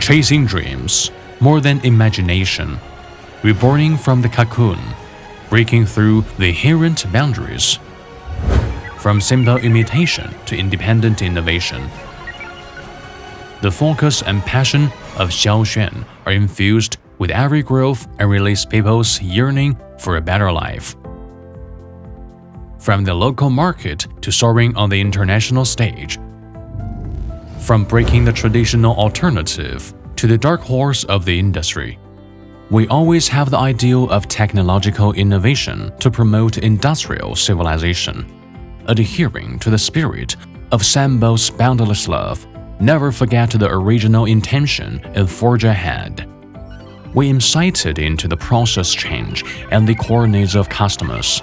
chasing dreams more than imagination, reborning from the cocoon, breaking through the inherent boundaries. From simple imitation to independent innovation, the focus and passion of Xiaoxuan are infused with every growth and release people's yearning for a better life. From the local market to soaring on the international stage, from breaking the traditional alternative to the dark horse of the industry, we always have the ideal of technological innovation to promote industrial civilization. Adhering to the spirit of Sambo's boundless love, never forget the original intention and forge ahead. We incited into the process change and the core needs of customers,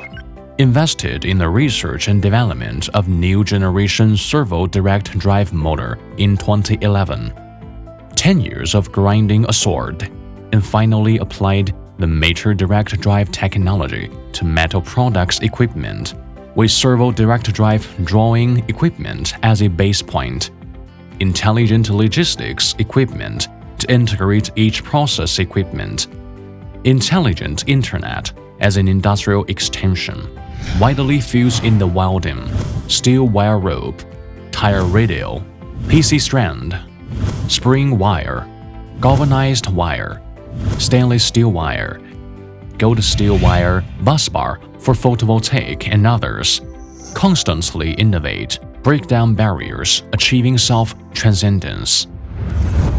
invested in the research and development of new generation servo direct drive motor in 2011, 10 years of grinding a sword, and finally applied the Mater direct drive technology to metal products equipment, with servo direct drive drawing equipment as a base point, intelligent logistics equipment to integrate each process equipment, intelligent internet as an industrial extension, widely fused in the welding, steel wire rope, tire radial, PC strand, spring wire, galvanized wire, stainless steel wire, gold steel wire busbar for photovoltaic and others. Constantly innovate, break down barriers, achieving self-transcendence.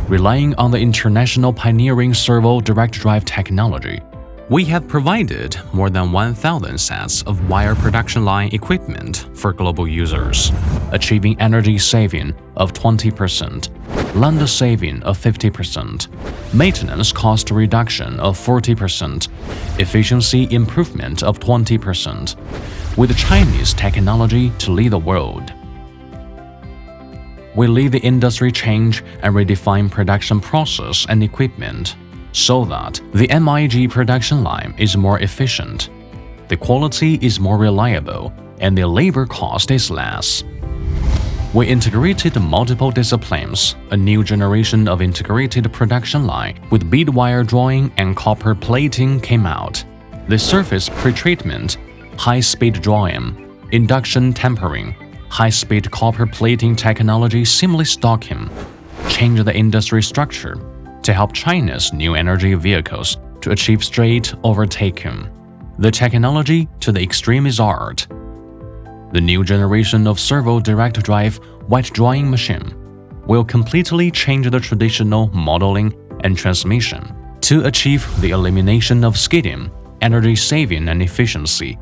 Relying on the international pioneering servo direct drive technology, we have provided more than 1,000 sets of wire production line equipment for global users, achieving energy saving of 20%, land saving of 50%, maintenance cost reduction of 40%, efficiency improvement of 20%, with Chinese technology to lead the world. We lead the industry change and redefine production process and equipment so that the MIG production line is more efficient, the quality is more reliable, and the labor cost is less. We integrated multiple disciplines, a new generation of integrated production line with bead wire drawing and copper plating came out. The surface pretreatment, high-speed drawing, induction tempering, high-speed copper plating technology seamless stocking, changed the industry structure to help China's new energy vehicles to achieve straight overtaking. The technology to the extreme is art. The new generation of servo direct drive white drawing machine will completely change the traditional modeling and transmission to achieve the elimination of skidding, energy saving and efficiency,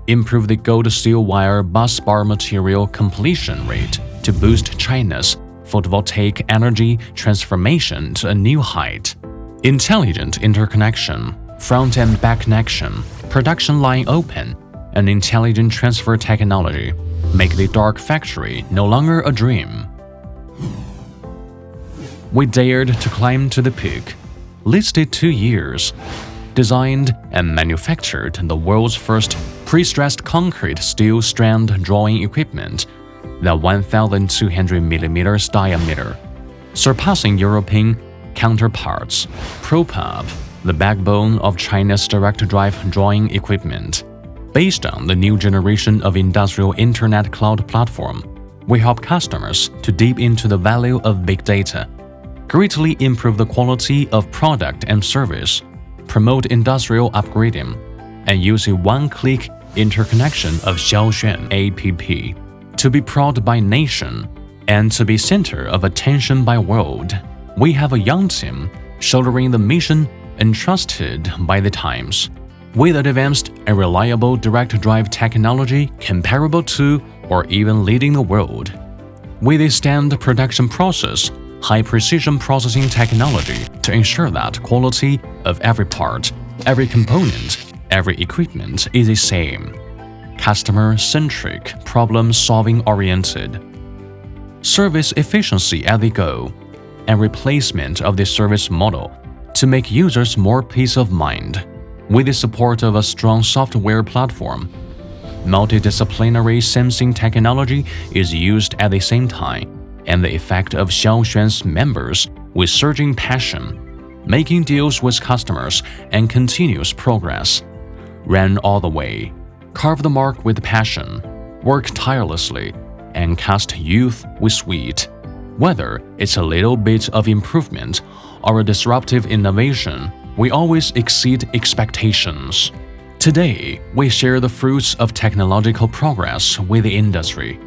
improve the gold steel wire bus bar material completion rate to boost China's photovoltaic energy transformation to a new height. Intelligent interconnection, front and back connection, production line open, and intelligent transfer technology make the dark factory no longer a dream. We dared to climb to the peak, listed 2 years, designed and manufactured the world's first pre-stressed concrete steel strand drawing equipment that 1,200 mm diameter, surpassing European counterparts, ProPub, the backbone of China's direct drive drawing equipment. Based on the new generation of industrial internet cloud platform, we help customers to deep into the value of big data, greatly improve the quality of product and service, promote industrial upgrading, and use a one-click interconnection of Xiaoxuan app to be proud by nation and to be center of attention by world. We have a young team shouldering the mission entrusted by the times, with advanced and reliable direct drive technology comparable to or even leading the world. With a standard production process, high-precision processing technology to ensure that quality of every part, every component, every equipment is the same. Customer-centric, problem-solving oriented. Service efficiency at the goal, and replacement of the service model to make users more peace of mind. With the support of a strong software platform, multidisciplinary sensing technology is used at the same time, and the effect of Xiaoxuan's members with surging passion, making deals with customers and continuous progress. Ran all the way, carve the mark with passion, work tirelessly, and cast youth with sweet. Whether it's a little bit of improvement or a disruptive innovation, we always exceed expectations. Today, we share the fruits of technological progress with the industry.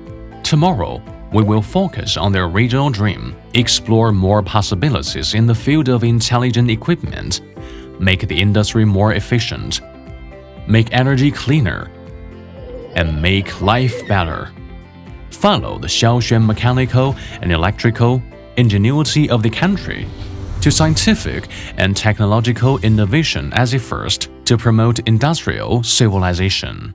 Tomorrow, we will focus on the original dream, explore more possibilities in the field of intelligent equipment, make the industry more efficient, make energy cleaner, and make life better. Follow the Xiaoxuan mechanical and electrical ingenuity of the country to scientific and technological innovation as a first to promote industrial civilization.